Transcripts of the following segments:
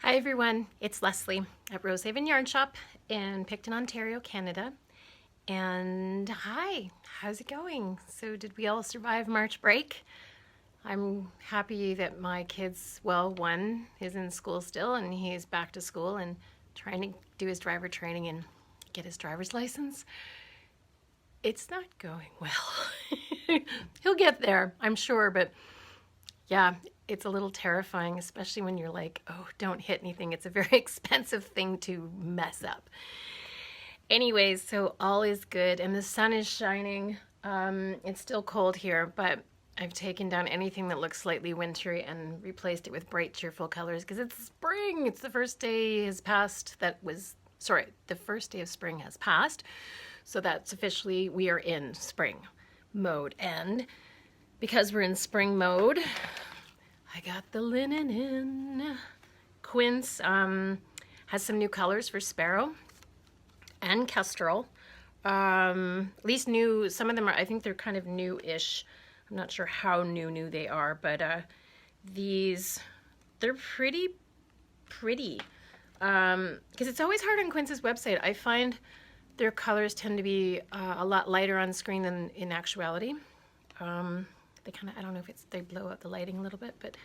Hi everyone, it's Leslie at Rosehaven Yarn Shop in Picton, Ontario, Canada. And hi, how's it going? So did we all survive March break? I'm happy that my kids, well, one is in school still and he's back to school and trying to do his driver training and get his driver's license. It's not going well. He'll get there, I'm sure, but yeah, it's a little terrifying, especially when you're like, oh, don't hit anything. It's a very expensive thing to mess up. Anyways, so all is good and the sun is shining. It's still cold here, but I've taken down anything that looks slightly wintry and replaced it with bright, cheerful colors because it's spring. It's the first day has passed the first day of spring has passed. So that's officially, we are in spring mode. And because we're in spring mode, I got the linen in. Quince has some new colors for Sparrow and Kestrel. At least new, some of them are, I think they're kind of new-ish. I'm not sure how new they are, but these, they're pretty. Because it's always hard on Quince's website. I find their colors tend to be a lot lighter on screen than in actuality. They kind of, I don't know if it's, they blow out the lighting a little bit, but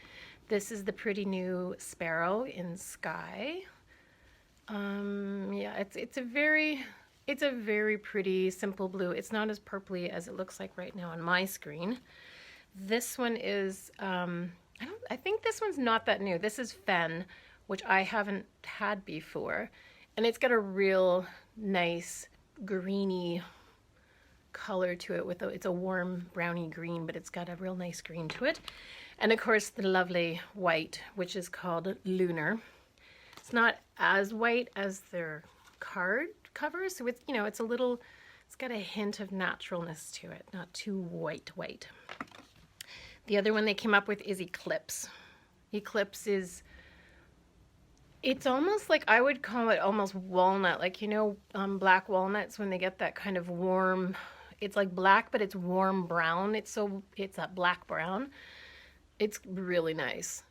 this is the pretty new Sparrow in Sky. Yeah, it's a very pretty simple blue. It's not as purpley as it looks like right now on my screen. This one is, I think this one's not that new. This is Fen, which I haven't had before. And it's got a real nice greeny color to it it's a warm browny green, but it's got a real nice green to it. And of course the lovely white, which is called Lunar. It's not as white as their card covers, so it's, you know, it's got a hint of naturalness to it, not too white. The other one they came up with is Eclipse. Eclipse is, it's almost like, I would call it almost walnut, like, you know, black walnuts when they get that kind of warm, it's like black, but it's warm brown. It's a black brown. It's really nice.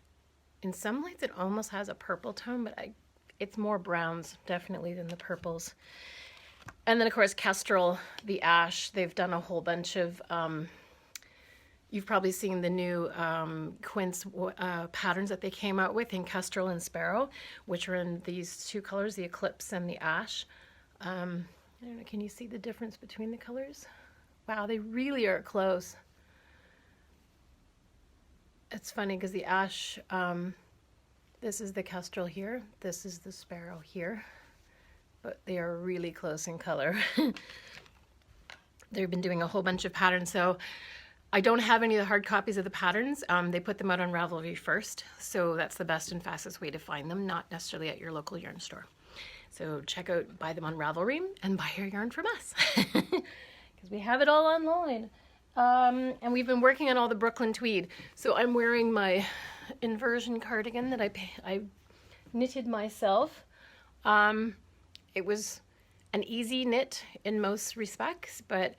In some lights, it almost has a purple tone, but it's more browns definitely than the purples. And then of course, Kestrel, the ash, they've done a whole bunch of, you've probably seen the new Quince patterns that they came out with in Kestrel and Sparrow, which are in these two colors, the Eclipse and the ash. I don't know, can you see the difference between the colors? Wow, they really are close. It's funny because the ash, this is the Kestrel here, this is the Sparrow here, but they are really close in color. They've been doing a whole bunch of patterns, so I don't have any of the hard copies of the patterns. They put them out on Ravelry first, so that's the best and fastest way to find them, not necessarily at your local yarn store. So check out, buy them on Ravelry and buy your yarn from us because we have it all online. And we've been working on all the Brooklyn Tweed. So I'm wearing my inversion cardigan that I knitted myself. It was an easy knit in most respects, but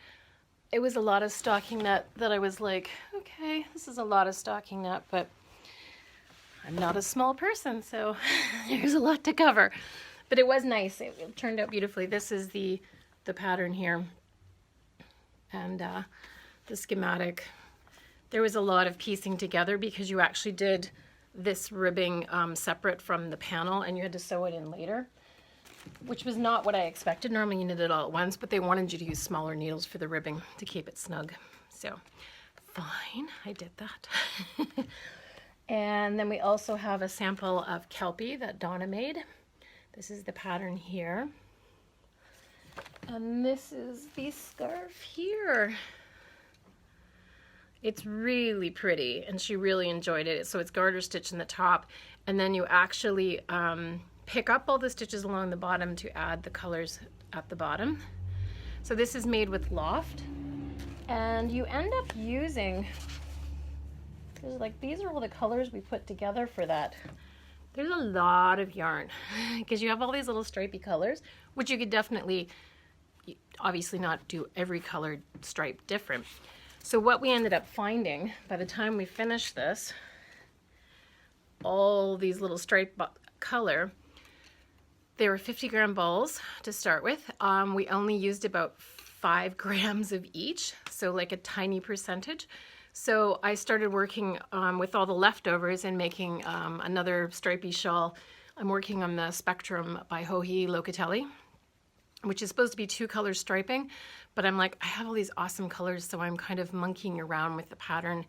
it was a lot of stocking knit that I was like, okay, this is a lot of stocking knit, but I'm not a small person, so there's a lot to cover. But it was nice. It turned out beautifully. This is the pattern here. And the schematic. There was a lot of piecing together because you actually did this ribbing separate from the panel and you had to sew it in later, which was not what I expected. Normally you knit it all at once, but they wanted you to use smaller needles for the ribbing to keep it snug. So fine, I did that. And then we also have a sample of Kelpie that Donna made. This is the pattern here. And this is the scarf here. It's really pretty and she really enjoyed it. So it's garter stitch in the top and then you actually pick up all the stitches along the bottom to add the colors at the bottom. So this is made with loft and you end up using, like these are all the colors we put together for that. There's a lot of yarn because you have all these little stripy colors, which you could definitely, obviously not do every colored stripe different. So what we ended up finding by the time we finished this, all these little stripe color, they were 50-gram balls to start with. We only used about 5 grams of each, so like a tiny percentage. So I started working with all the leftovers and making another stripy shawl. I'm working on the Spectrum by Joji Locatelli, which is supposed to be 2-color striping, but I'm like, I have all these awesome colors, so I'm kind of monkeying around with the pattern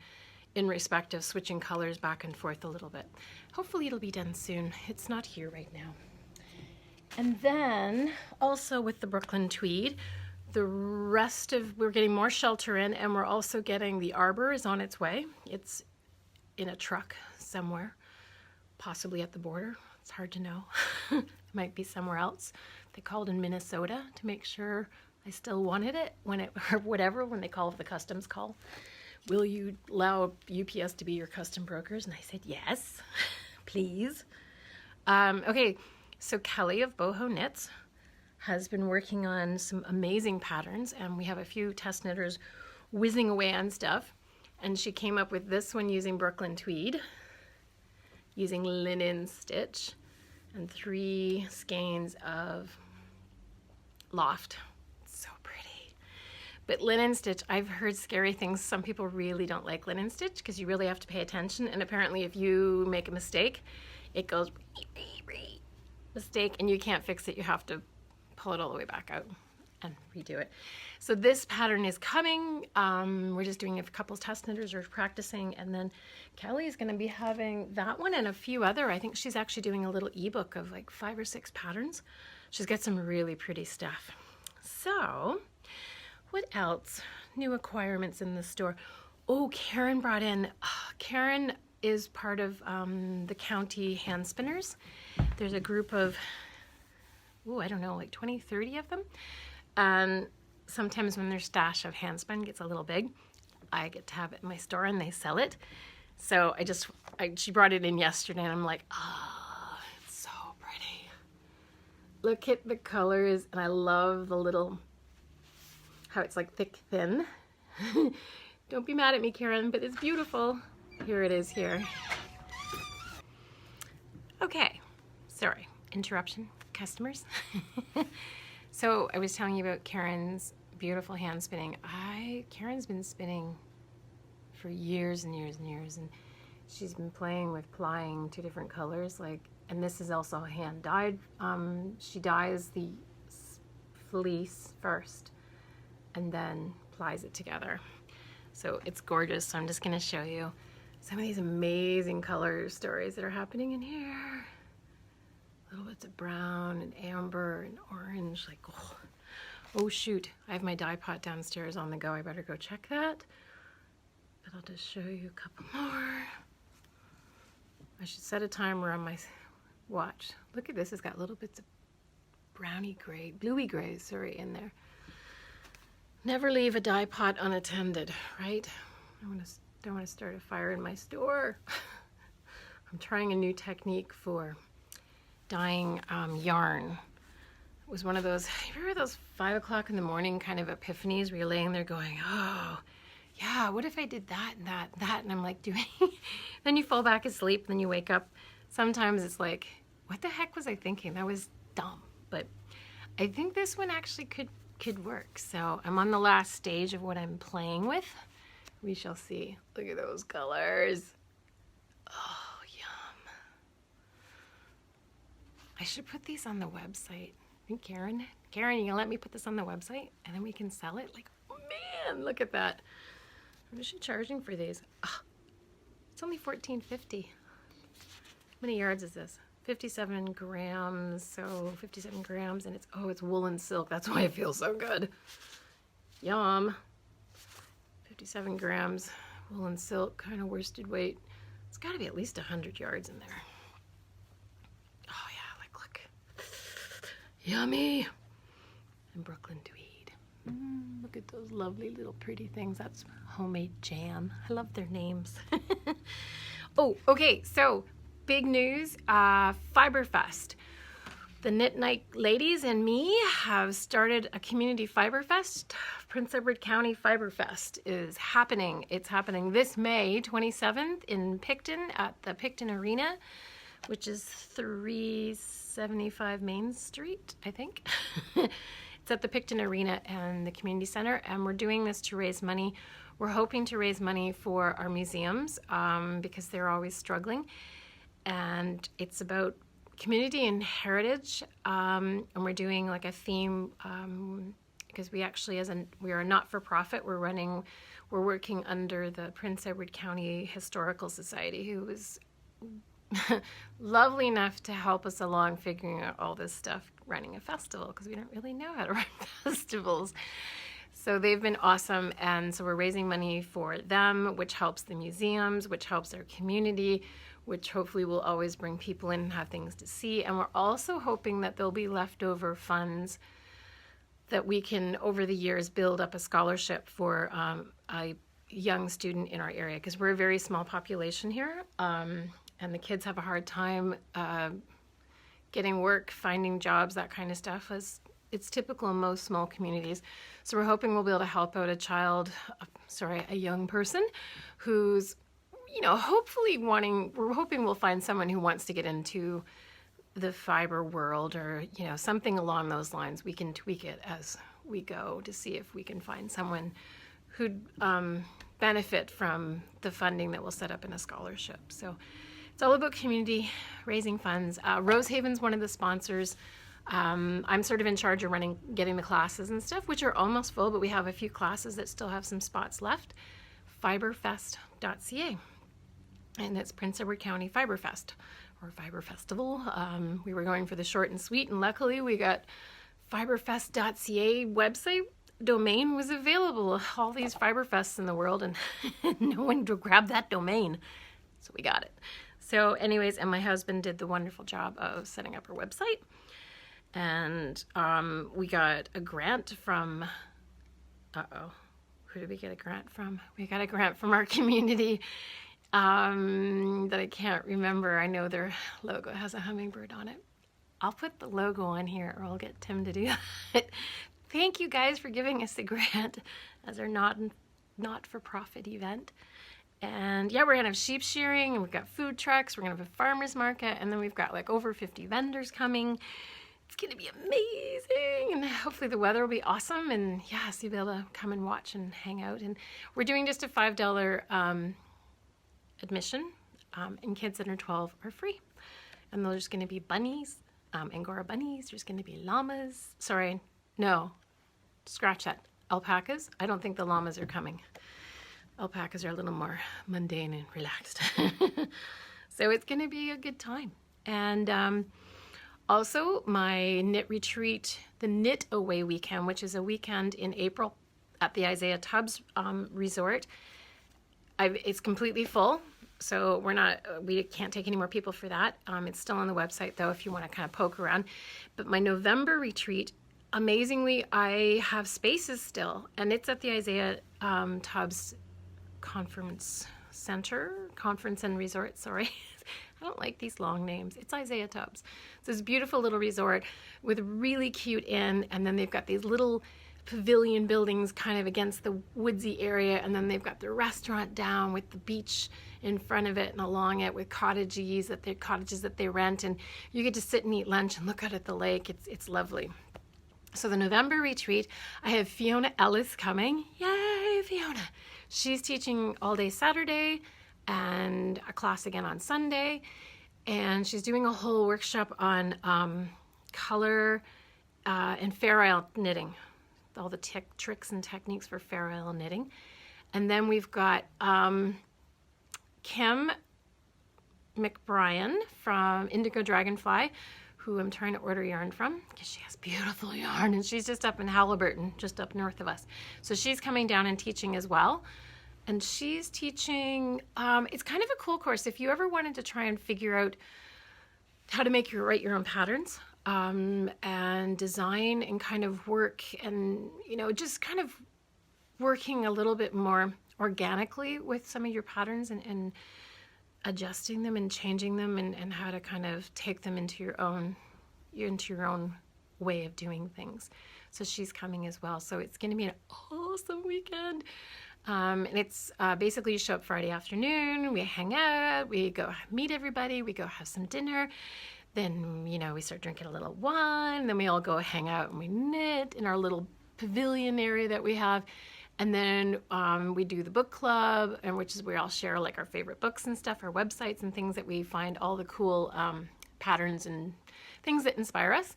in respect of switching colors back and forth a little bit. Hopefully it'll be done soon. It's not here right now. And then also with the Brooklyn Tweed, we're getting more shelter in, and we're also getting the arbor is on its way. It's in a truck somewhere, possibly at the border. It's hard to know. It might be somewhere else. They called in Minnesota to make sure I still wanted it when they call the customs call. Will you allow UPS to be your custom brokers? And I said, yes, please. Okay, so Kelly of Boho Knits has been working on some amazing patterns, and we have a few test knitters whizzing away on stuff. And she came up with this one using Brooklyn Tweed, using linen stitch, and 3 skeins of loft. So pretty. But linen stitch, I've heard scary things. Some people really don't like linen stitch because you really have to pay attention, and apparently if you make a mistake, it goes mistake, and you can't fix it. You have to pull it all the way back out and redo it. So this pattern is coming. We're just doing a couple test knitters or practicing, and then Kelly is going to be having that one and a few other. I think she's actually doing a little ebook of like 5 or 6 patterns. She's got some really pretty stuff. So what else? New acquirements in the store. Oh, Karen brought in, Karen is part of the county hand spinners. There's a group of, I don't know, like 20, 30 of them. And sometimes when their stash of handspun gets a little big, I get to have it in my store and they sell it. So she brought it in yesterday and I'm like, it's so pretty. Look at the colors, and I love the little, how it's like thick, thin. Don't be mad at me, Karen, but it's beautiful. Here it is here. Okay, sorry, interruption, customers. So I was telling you about Karen's beautiful hand spinning. Karen's been spinning for years and years and years, and she's been playing with plying 2 different colors, and this is also hand dyed. She dyes the fleece first and then plies it together. So it's gorgeous. So I'm just gonna show you some of these amazing color stories that are happening in here. Little bits of brown and amber and orange, oh shoot, I have my dye pot downstairs on the go. I better go check that. But I'll just show you a couple more. I should set a timer on my watch. Look at this, it's got little bits of browny gray, bluey gray, sorry, in there. Never leave a dye pot unattended, right? I don't want to start a fire in my store. I'm trying a new technique for dyeing yarn. It was one of those, you remember those 5 o'clock in the morning kind of epiphanies where you're laying there going, oh, yeah, what if I did that and that and that? And I'm like doing, then you fall back asleep, then you wake up. Sometimes it's like, what the heck was I thinking? That was dumb. But I think this one actually could work. So I'm on the last stage of what I'm playing with. We shall see. Look at those colors. Oh, yum. I should put these on the website. Karen, you gonna let me put this on the website and then we can sell it? Oh man, look at that. What is she charging for these? It's only $14.50. How many yards is this? 57 grams, so 57 grams, and it's woolen silk. That's why it feels so good. Yum. 57 grams, woolen silk, kind of worsted weight. It's got to be at least 100 yards in there. Oh yeah, look. Yummy. And Brooklyn Tweed. Look at those lovely little pretty things. That's homemade jam. I love their names. Oh, okay, so big news, Fibrefest. The Knit Night ladies and me have started a community Fibrefest. Prince Edward County Fibrefest is happening. It's happening this May 27th in Picton at the Picton Arena. which is 375 Main Street, I think. It's at the Picton Arena and the Community Center, and we're doing this to raise money. We're hoping to raise money for our museums because they're always struggling. And it's about community and heritage, and we're doing like a theme because we actually, we are a not-for-profit. We're working under the Prince Edward County Historical Society, who was lovely enough to help us along figuring out all this stuff, running a festival, because we don't really know how to run festivals. So they've been awesome, and so we're raising money for them, which helps the museums, which helps our community, which hopefully will always bring people in and have things to see. And we're also hoping that there'll be leftover funds that we can, over the years, build up a scholarship for a young student in our area, because we're a very small population here, and the kids have a hard time getting work, finding jobs, that kind of stuff. It's typical in most small communities. So we're hoping we'll be able to help out a young person who's, hopefully we're hoping we'll find someone who wants to get into the fiber world, or, something along those lines. We can tweak it as we go to see if we can find someone who'd benefit from the funding that we'll set up in a scholarship. So it's all about community, raising funds. Rosehaven's one of the sponsors. I'm sort of in charge of getting the classes and stuff, which are almost full, but we have a few classes that still have some spots left. Fibrefest.ca. And it's Prince Edward County Fibrefest, or Fiber Festival. We were going for the short and sweet, and luckily we got fibrefest.ca website domain was available. All these Fiberfests in the world, and no one grabbed that domain, so we got it. So anyways, and my husband did the wonderful job of setting up our website, and we got a grant from, who did we get a grant from? We got a grant from our community that I can't remember. I know their logo has a hummingbird on it. I'll put the logo on here, or I'll get Tim to do that. Thank you guys for giving us a grant as our not-for-profit event. And yeah, we're gonna have sheep shearing, and we've got food trucks, we're gonna have a farmer's market, and then we've got like over 50 vendors coming. It's gonna be amazing, and hopefully the weather will be awesome, and yeah, so you'll be able to come and watch and hang out. And we're doing just a $5 admission, and kids under 12 are free. And there's gonna be bunnies, Angora bunnies, there's gonna be llamas, sorry, no, scratch that, alpacas. I don't think the llamas are coming. Alpacas are a little more mundane and relaxed. So it's going to be a good time. And also my knit retreat, the Knit Away weekend, which is a weekend in April at the Isaiah Tubbs Resort. It's completely full, so we can't take any more people for that. It's still on the website though, if you want to kind of poke around. But my November retreat, amazingly, I have spaces still, and it's at the Isaiah Tubbs Conference and Resort, sorry. I don't like these long names. It's Isaiah Tubbs. It's this beautiful little resort with a really cute inn, and then they've got these little pavilion buildings kind of against the woodsy area, and then they've got the restaurant down with the beach in front of it and along it with cottages that they rent, and you get to sit and eat lunch and look out at the lake. It's lovely. So the November retreat, I have Fiona Ellis coming. Yay, Fiona! She's teaching all day Saturday and a class again on Sunday. And she's doing a whole workshop on color and fair isle knitting, all the tricks and techniques for fair isle knitting. And then we've got Kim McBryan from Indigo Dragonfly, who I'm trying to order yarn from because she has beautiful yarn, and she's just up in Halliburton, just up north of us. So she's coming down and teaching as well. And she's teaching, it's kind of a cool course. If you ever wanted to try and figure out how to write your own patterns and design and kind of work and, just kind of working a little bit more organically with some of your patterns and adjusting them and changing them and how to kind of take them into your own way of doing things. So she's coming as well. So it's going to be an awesome weekend. And it's basically you show up Friday afternoon, we hang out, we go meet everybody, we go have some dinner. Then, you know, we start drinking a little wine, then we all go hang out and we knit in our little pavilion area that we have. And then we do the book club, and which is where I'll share like our favorite books and stuff, our websites and things that we find, all the cool patterns and things that inspire us.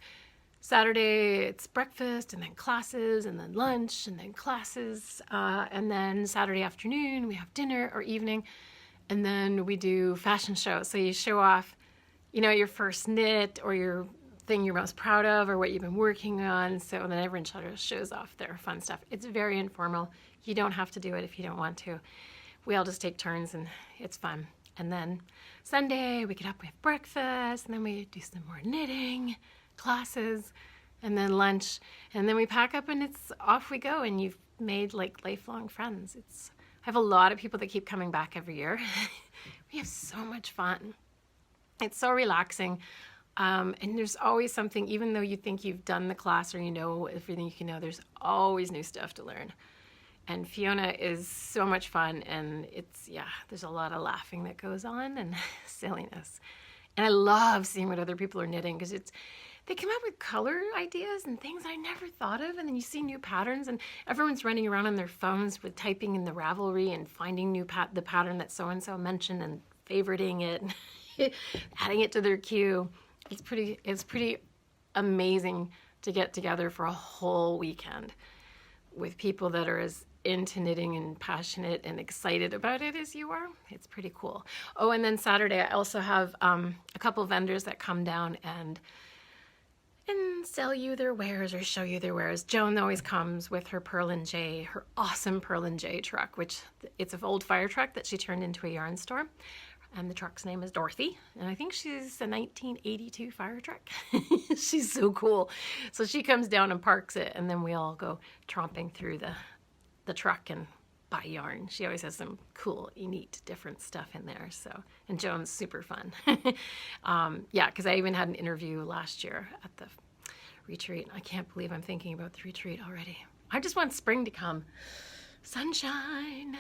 Saturday, it's breakfast and then classes and then lunch and then classes. And then Saturday afternoon, we have dinner or evening. And then we do fashion shows. So you show off, you know, your first knit or your thing you're most proud of or what you've been working on. So then everyone shows off their fun stuff. It's very informal. You don't have to do it if you don't want to. We all just take turns and it's fun. And then Sunday, we get up, we have breakfast, and then we do some more knitting, classes, and then lunch. And then we pack up and it's off we go. And you've made like lifelong friends. I have a lot of people that keep coming back every year. We have so much fun. It's so relaxing. And there's always something, even though you think you've done the class or you know everything you can know, there's always new stuff to learn. And Fiona is so much fun, and there's a lot of laughing that goes on and silliness. And I love seeing what other people are knitting because they come up with color ideas and things I never thought of, and then you see new patterns, and everyone's running around on their phones with typing in the Ravelry and finding the pattern that so-and-so mentioned and favoriting it, adding it to their queue. It's pretty amazing to get together for a whole weekend with people that are as into knitting and passionate and excited about it as you are. It's pretty cool. Oh, and then Saturday I also have a couple vendors that come down and sell you their wares or show you their wares. Joan always comes with her Pearl and J, her awesome Pearl and J truck, which it's an old fire truck that she turned into a yarn store. And the truck's name is Dorothy, and I think she's a 1982 fire truck. She's so cool. So she comes down and parks it, and then we all go tromping through the truck and buy yarn. She always has some cool, neat, different stuff in there. So, and Joan's super fun. Because I even had an interview last year at the retreat. I can't believe I'm thinking about the retreat already. I just want spring to come. Sunshine.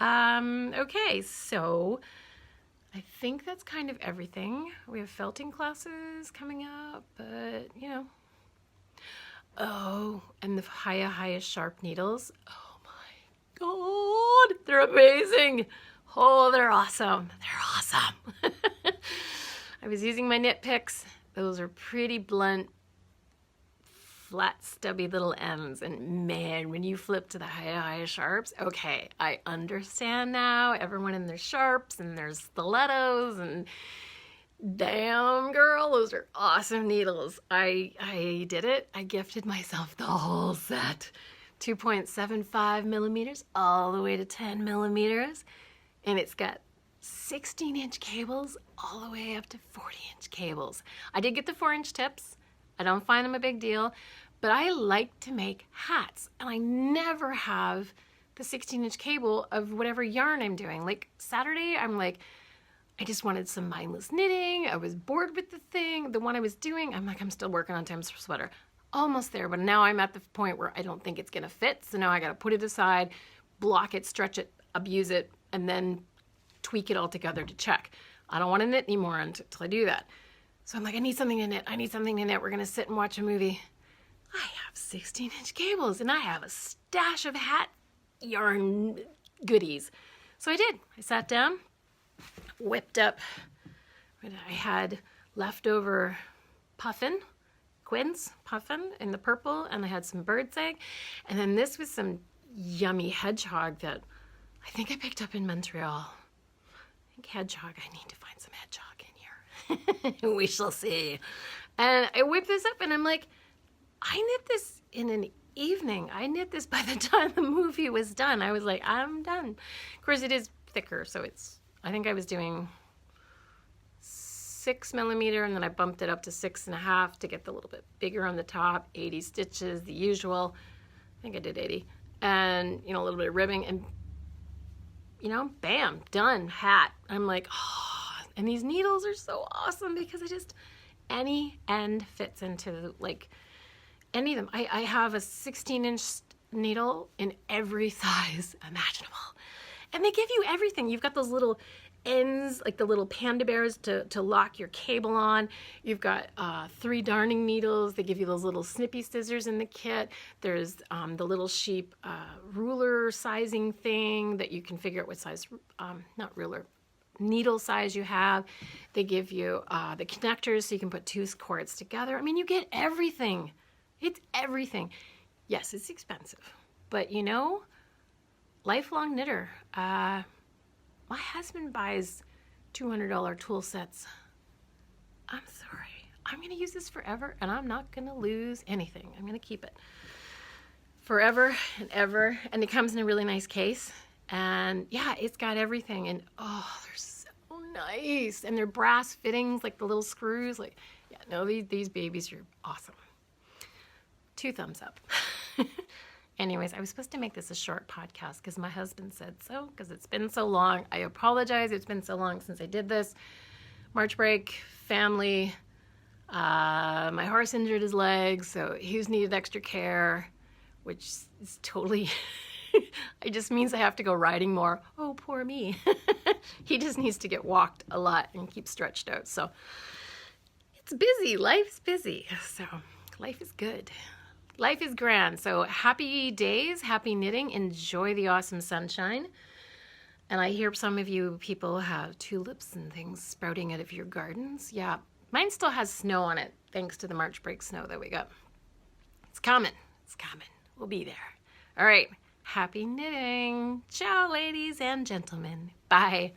Okay, so I think that's kind of everything. We have felting classes coming up, but you know. Oh, and the Hiya Sharp needles. Oh my God, they're amazing. Oh, they're awesome. They're awesome. I was using my knit picks. Those are pretty blunt, flat, stubby little ends. And man, when you flip to the Hiya Sharps, okay, I understand now. Everyone in their sharps and their stilettos, and damn girl, those are awesome needles. I did it. I gifted myself the whole set. 2.75 millimeters all the way to 10 millimeters. And it's got 16-inch cables all the way up to 40-inch cables. I did get the 4-inch tips. I don't find them a big deal, but I like to make hats, and I never have the 16-inch cable of whatever yarn I'm doing. Like Saturday, I'm like, I just wanted some mindless knitting. I was bored with the thing. The one I was doing, I'm like, I'm still working on Tim's sweater. Almost there, but now I'm at the point where I don't think it's gonna fit, so now I gotta put it aside, block it, stretch it, abuse it, and then tweak it all together to check. I don't wanna knit anymore until I do that. So I'm like, I need something to knit. I need something to knit. We're going to sit and watch a movie. I have 16-inch cables, and I have a stash of hat yarn goodies. So I did. I sat down, whipped up what I had leftover Quinn's puffin in the purple, and I had some bird's egg. And then this was some yummy hedgehog that I think I picked up in Montreal. I think hedgehog. I need to find some hedgehog in here. We shall see. And I whipped this up, and I'm like, I knit this in an evening. I knit this by the time the movie was done. I was like, I'm done. Of course, it is thicker, so I think I was doing 6 millimeter, and then I bumped it up to 6.5 to get the little bit bigger on the top. 80 stitches, the usual. I think I did 80. And, a little bit of ribbing, and, bam, done, hat. I'm like, oh, and these needles are so awesome because any end fits into, like, any of them. I have a 16-inch needle in every size imaginable. And they give you everything. You've got those little ends, like the little panda bears to lock your cable on. You've got 3 darning needles. They give you those little snippy scissors in the kit. There's the little sheep ruler sizing thing that you can figure out what size, not ruler, needle size you have. They give you the connectors so you can put 2 cords together. I mean, you get everything. It's everything. Yes, it's expensive, but you know, lifelong knitter. My husband buys $200 tool sets. I'm sorry. I'm going to use this forever, and I'm not going to lose anything. I'm going to keep it forever and ever. And it comes in a really nice case. And yeah, it's got everything. And oh, they're so nice. And they're brass fittings, like the little screws. Like, yeah, no, these babies are awesome. 2 thumbs up. Anyways, I was supposed to make this a short podcast because my husband said so, because it's been so long. I apologize. It's been so long since I did this. March break, family. My horse injured his leg, so he's needed extra care, which is totally, it just means I have to go riding more. Oh, poor me. He just needs to get walked a lot and keep stretched out. So it's busy. Life's busy. So life is good. Life is grand. So happy days, happy knitting. Enjoy the awesome sunshine. And I hear some of you people have tulips and things sprouting out of your gardens. Yeah, mine still has snow on it, thanks to the March break snow that we got. It's coming. It's coming. We'll be there. All right. Happy knitting. Ciao, ladies and gentlemen. Bye.